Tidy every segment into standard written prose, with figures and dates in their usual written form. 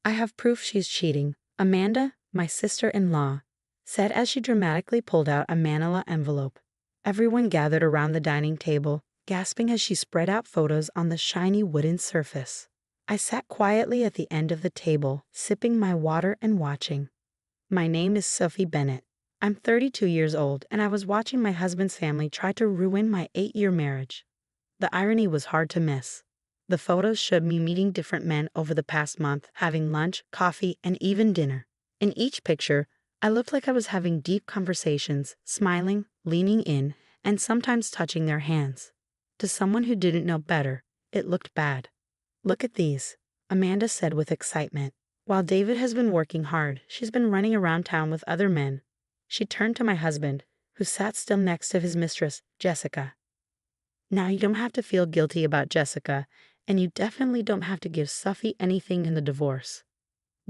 I have proof she's cheating, Amanda, my sister-in-law, said as she dramatically pulled out a manila envelope. Everyone gathered around the dining table, gasping as she spread out photos on the shiny wooden surface. I sat quietly at the end of the table, sipping my water and watching. My name is Sophie Bennett. I'm 32 years old, and I was watching my husband's family try to ruin my 8-year marriage. The irony was hard to miss. The photos showed me meeting different men over the past month, having lunch, coffee, and even dinner. In each picture, I looked like I was having deep conversations, smiling, leaning in, and sometimes touching their hands. To someone who didn't know better, it looked bad. Look at these, Amanda said with excitement. While David has been working hard, she's been running around town with other men. She turned to my husband, who sat still next to his mistress, Jessica. Now you don't have to feel guilty about Jessica, and you definitely don't have to give Sophie anything in the divorce.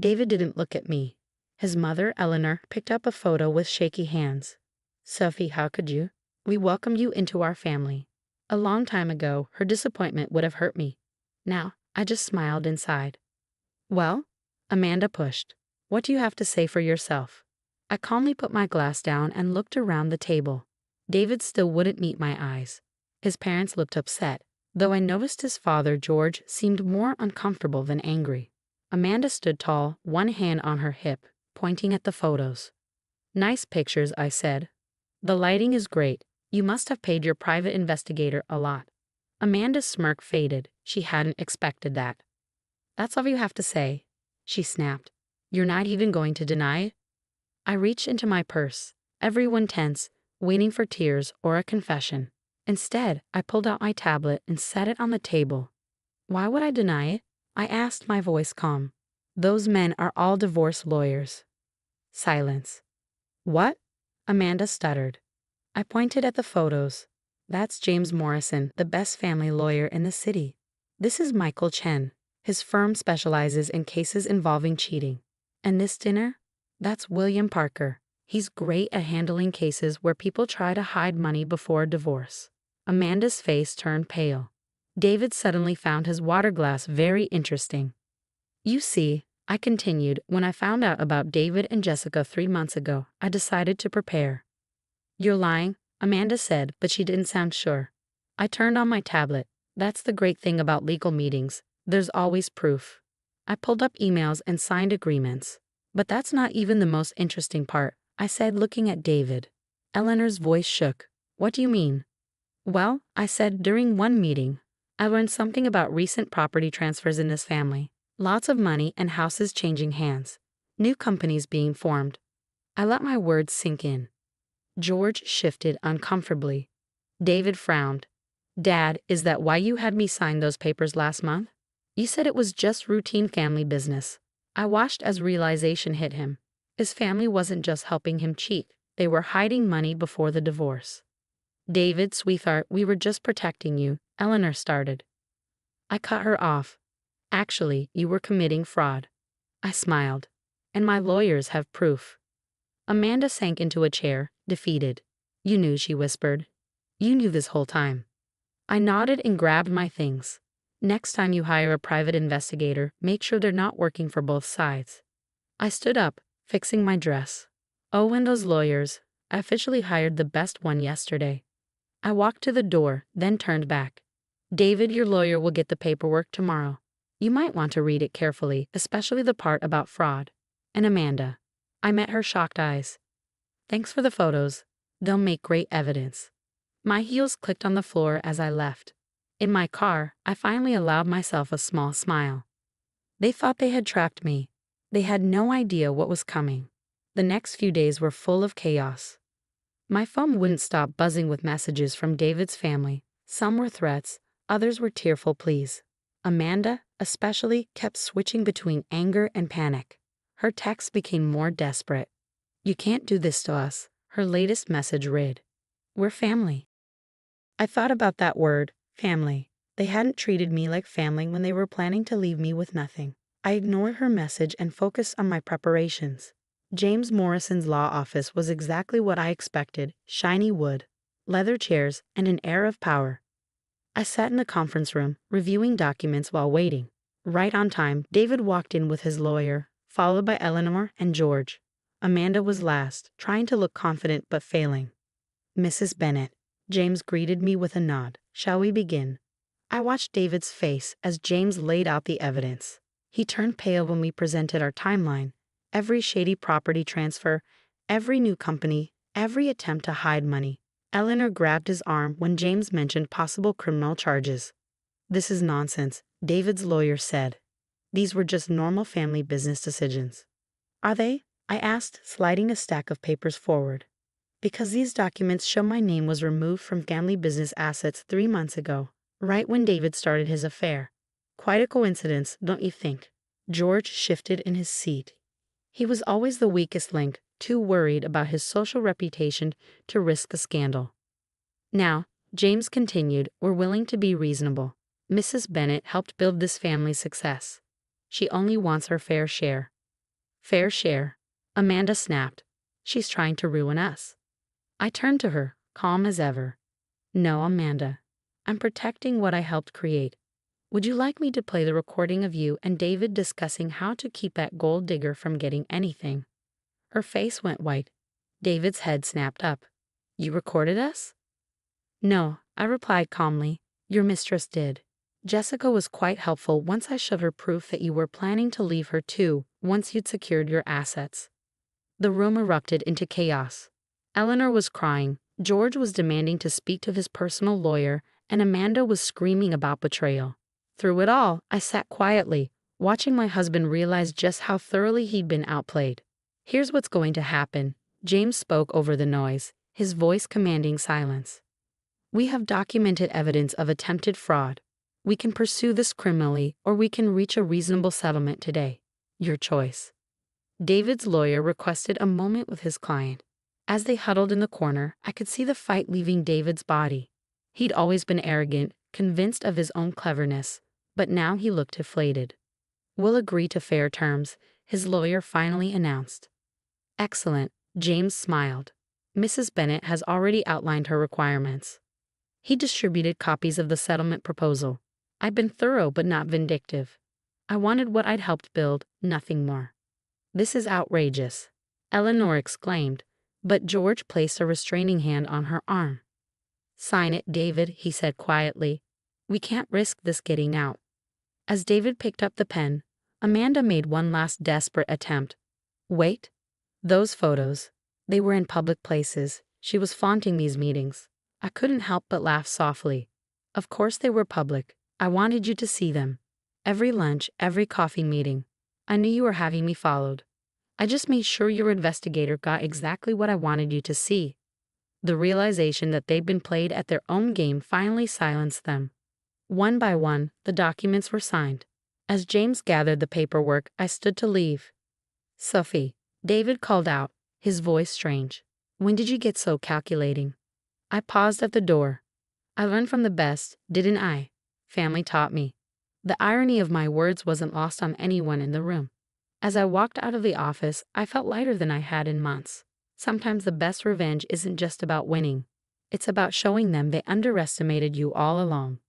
David didn't look at me. His mother, Eleanor, picked up a photo with shaky hands. Sophie, how could you? We welcomed you into our family. A long time ago, her disappointment would have hurt me. Now, I just smiled inside. Well, Amanda pushed. What do you have to say for yourself? I calmly put my glass down and looked around the table. David still wouldn't meet my eyes. His parents looked upset, though I noticed his father, George, seemed more uncomfortable than angry. Amanda stood tall, one hand on her hip, pointing at the photos. Nice pictures, I said. The lighting is great. You must have paid your private investigator a lot. Amanda's smirk faded. She hadn't expected that. That's all you have to say, she snapped. You're not even going to deny it? I reached into my purse, everyone tense, waiting for tears or a confession. Instead, I pulled out my tablet and set it on the table. Why would I deny it? I asked, my voice calm. Those men are all divorce lawyers. Silence. What? Amanda stuttered. I pointed at the photos. That's James Morrison, the best family lawyer in the city. This is Michael Chen. His firm specializes in cases involving cheating. And this dinner? That's William Parker. He's great at handling cases where people try to hide money before a divorce. Amanda's face turned pale. David suddenly found his water glass very interesting. You see, I continued, when I found out about David and Jessica 3 months ago, I decided to prepare. You're lying, Amanda said, but she didn't sound sure. I turned on my tablet. That's the great thing about legal meetings. There's always proof. I pulled up emails and signed agreements. But that's not even the most interesting part, I said, looking at David. Eleanor's voice shook. What do you mean? Well, I said, during one meeting, I learned something about recent property transfers in this family. Lots of money and houses changing hands. New companies being formed. I let my words sink in. George shifted uncomfortably. David frowned. Dad, is that why you had me sign those papers last month? You said it was just routine family business. I watched as realization hit him. His family wasn't just helping him cheat. They were hiding money before the divorce. David, sweetheart, we were just protecting you, Eleanor started. I cut her off. Actually, you were committing fraud. I smiled. And my lawyers have proof. Amanda sank into a chair, defeated. You knew, she whispered. You knew this whole time. I nodded and grabbed my things. Next time you hire a private investigator, make sure they're not working for both sides. I stood up, fixing my dress. Oh, and those lawyers. I officially hired the best one yesterday. I walked to the door, then turned back. David, your lawyer will get the paperwork tomorrow. You might want to read it carefully, especially the part about fraud. And Amanda. I met her shocked eyes. Thanks for the photos. They'll make great evidence. My heels clicked on the floor as I left. In my car, I finally allowed myself a small smile. They thought they had trapped me. They had no idea what was coming. The next few days were full of chaos. My phone wouldn't stop buzzing with messages from David's family. Some were threats, others were tearful pleas. Amanda, especially, kept switching between anger and panic. Her texts became more desperate. You can't do this to us, her latest message read. We're family. I thought about that word, family. They hadn't treated me like family when they were planning to leave me with nothing. I ignored her message and focused on my preparations. James Morrison's law office was exactly what I expected: shiny wood, leather chairs, and an air of power. I sat in the conference room, reviewing documents while waiting. Right on time, David walked in with his lawyer, followed by Eleanor and George. Amanda was last, trying to look confident but failing. "Mrs. Bennet," James greeted me with a nod. "Shall we begin?" I watched David's face as James laid out the evidence. He turned pale when we presented our timeline. Every shady property transfer, every new company, every attempt to hide money. Eleanor grabbed his arm when James mentioned possible criminal charges. "This is nonsense," David's lawyer said. "These were just normal family business decisions." "Are they?" I asked, sliding a stack of papers forward. "Because these documents show my name was removed from family business assets 3 months ago, right when David started his affair. Quite a coincidence, don't you think?" George shifted in his seat. He was always the weakest link, too worried about his social reputation to risk the scandal. "Now," James continued, "we're willing to be reasonable. Mrs. Bennet helped build this family's success. She only wants her fair share." "Fair share?" Amanda snapped. "She's trying to ruin us." I turned to her, calm as ever. "No, Amanda. I'm protecting what I helped create. Would you like me to play the recording of you and David discussing how to keep that gold digger from getting anything?" Her face went white. David's head snapped up. "You recorded us?" "No," I replied calmly. "Your mistress did. Jessica was quite helpful once I showed her proof that you were planning to leave her too, once you'd secured your assets." The room erupted into chaos. Eleanor was crying, George was demanding to speak to his personal lawyer, and Amanda was screaming about betrayal. Through it all, I sat quietly, watching my husband realize just how thoroughly he'd been outplayed. "Here's what's going to happen," James spoke over the noise, his voice commanding silence. "We have documented evidence of attempted fraud. We can pursue this criminally, or we can reach a reasonable settlement today. Your choice." David's lawyer requested a moment with his client. As they huddled in the corner, I could see the fight leaving David's body. He'd always been arrogant, convinced of his own cleverness, but now he looked deflated. "We'll agree to fair terms," his lawyer finally announced. "Excellent," James smiled. "Mrs. Bennet has already outlined her requirements." He distributed copies of the settlement proposal. I'd been thorough but not vindictive. I wanted what I'd helped build, nothing more. "This is outrageous," Eleanor exclaimed, but George placed a restraining hand on her arm. "Sign it, David," he said quietly. "We can't risk this getting out." As David picked up the pen, Amanda made one last desperate attempt. "Wait. Those photos. They were in public places. She was flaunting these meetings." I couldn't help but laugh softly. "Of course they were public. I wanted you to see them. Every lunch, every coffee meeting. I knew you were having me followed. I just made sure your investigator got exactly what I wanted you to see." The realization that they'd been played at their own game finally silenced them. One by one, the documents were signed. As James gathered the paperwork, I stood to leave. "Sophie," David called out, his voice strange. "When did you get so calculating?" I paused at the door. I learned from the best, didn't I? Family taught me. The irony of my words wasn't lost on anyone in the room. As I walked out of the office, I felt lighter than I had in months. Sometimes the best revenge isn't just about winning. It's about showing them they underestimated you all along.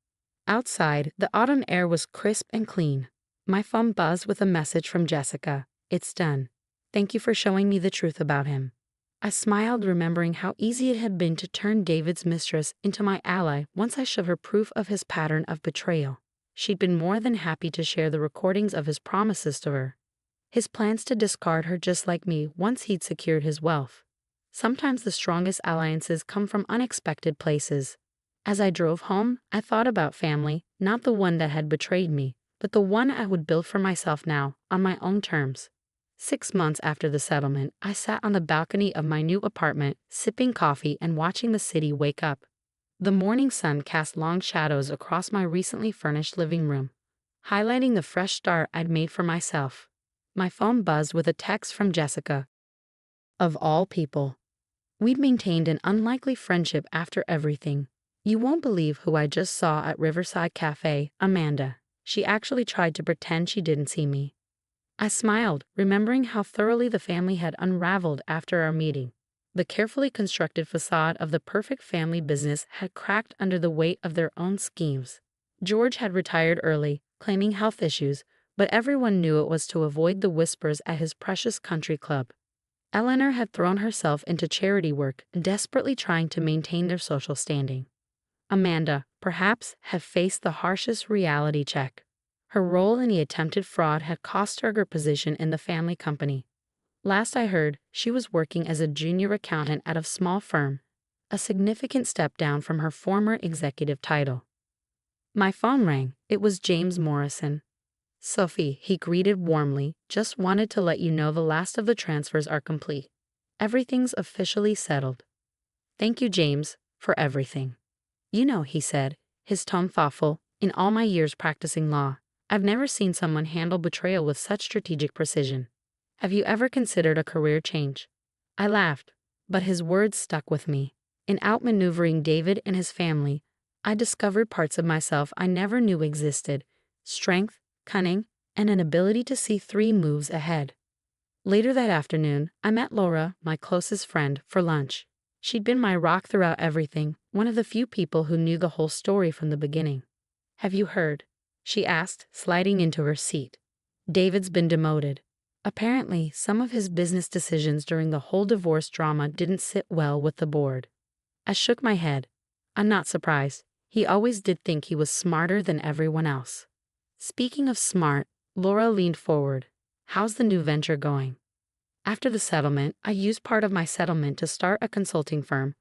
Outside, the autumn air was crisp and clean. My phone buzzed with a message from Jessica. "It's done. Thank you for showing me the truth about him." I smiled, remembering how easy it had been to turn David's mistress into my ally once I showed her proof of his pattern of betrayal. She'd been more than happy to share the recordings of his promises to her. His plans to discard her just like me once he'd secured his wealth. Sometimes the strongest alliances come from unexpected places. As I drove home, I thought about family, not the one that had betrayed me, but the one I would build for myself now, on my own terms. 6 months after the settlement, I sat on the balcony of my new apartment, sipping coffee and watching the city wake up. The morning sun cast long shadows across my recently furnished living room, highlighting the fresh start I'd made for myself. My phone buzzed with a text from Jessica. Of all people. We'd maintained an unlikely friendship after everything. "You won't believe who I just saw at Riverside Cafe, Amanda." She actually tried to pretend she didn't see me. I smiled, remembering how thoroughly the family had unraveled after our meeting. The carefully constructed facade of the perfect family business had cracked under the weight of their own schemes. George had retired early, claiming health issues, but everyone knew it was to avoid the whispers at his precious country club. Eleanor had thrown herself into charity work, desperately trying to maintain their social standing. Amanda, perhaps, had faced the harshest reality check. Her role in the attempted fraud had cost her position in the family company. Last I heard, she was working as a junior accountant at a small firm, a significant step down from her former executive title. My phone rang. It was James Morrison. "Sophie," he greeted warmly, "just wanted to let you know the last of the transfers are complete. Everything's officially settled." "Thank you, James, for everything." "You know," he said, his tone thoughtful, "in all my years practicing law, I've never seen someone handle betrayal with such strategic precision. Have you ever considered a career change?" I laughed, but his words stuck with me. In outmaneuvering David and his family, I discovered parts of myself I never knew existed: strength, cunning, and an ability to see 3 moves ahead. Later that afternoon, I met Laura, my closest friend, for lunch. She'd been my rock throughout everything, one of the few people who knew the whole story from the beginning. "Have you heard?" she asked, sliding into her seat. "David's been demoted. Apparently, some of his business decisions during the whole divorce drama didn't sit well with the board." I shook my head. I'm not surprised. He always did think he was smarter than everyone else. Speaking of smart, Laura leaned forward. "How's the new venture going?" After the settlement, I used part of my settlement to start a consulting firm,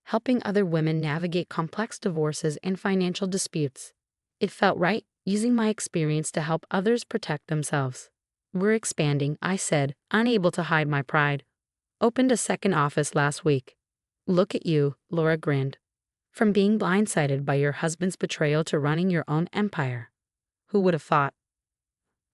helping other women navigate complex divorces and financial disputes. It felt right, using my experience to help others protect themselves. "We're expanding," I said, unable to hide my pride. "Opened a second office last week." "Look at you," Laura grinned. "From being blindsided by your husband's betrayal to running your own empire. Who would have thought?"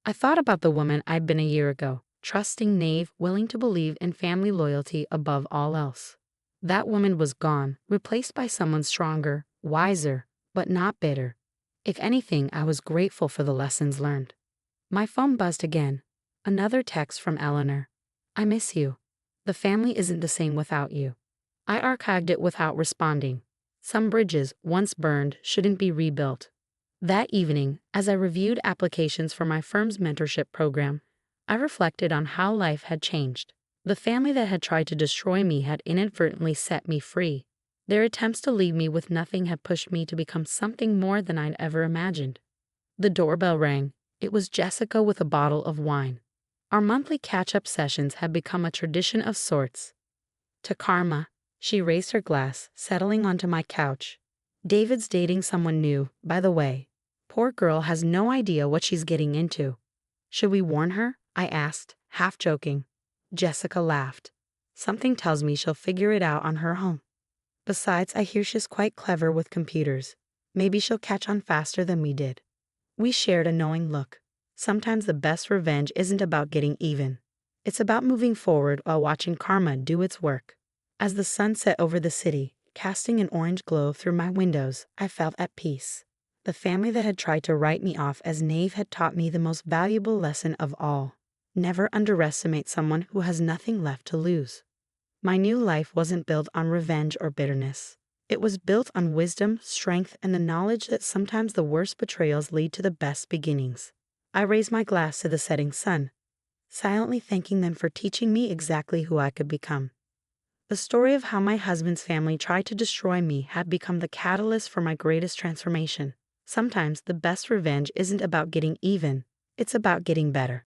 I thought about the woman I'd been a year ago, trusting, naive, willing to believe in family loyalty above all else. That woman was gone, replaced by someone stronger, wiser, but not bitter. If anything, I was grateful for the lessons learned. My phone buzzed again. Another text from Eleanor. "I miss you. The family isn't the same without you." I archived it without responding. Some bridges, once burned, shouldn't be rebuilt. That evening, as I reviewed applications for my firm's mentorship program, I reflected on how life had changed. The family that had tried to destroy me had inadvertently set me free. Their attempts to leave me with nothing had pushed me to become something more than I'd ever imagined. The doorbell rang. It was Jessica with a bottle of wine. Our monthly catch-up sessions had become a tradition of sorts. "To Karma." She raised her glass, settling onto my couch. "David's dating someone new, by the way. Poor girl has no idea what she's getting into." "Should we warn her?" I asked, half joking. Jessica laughed. "Something tells me she'll figure it out on her own. Besides, I hear she's quite clever with computers. Maybe she'll catch on faster than we did." We shared a knowing look. Sometimes the best revenge isn't about getting even. It's about moving forward while watching karma do its work. As the sun set over the city, casting an orange glow through my windows, I felt at peace. The family that had tried to write me off as naive had taught me the most valuable lesson of all. Never underestimate someone who has nothing left to lose. My new life wasn't built on revenge or bitterness. It was built on wisdom, strength, and the knowledge that sometimes the worst betrayals lead to the best beginnings. I raised my glass to the setting sun, silently thanking them for teaching me exactly who I could become. The story of how my husband's family tried to destroy me had become the catalyst for my greatest transformation. Sometimes the best revenge isn't about getting even, it's about getting better.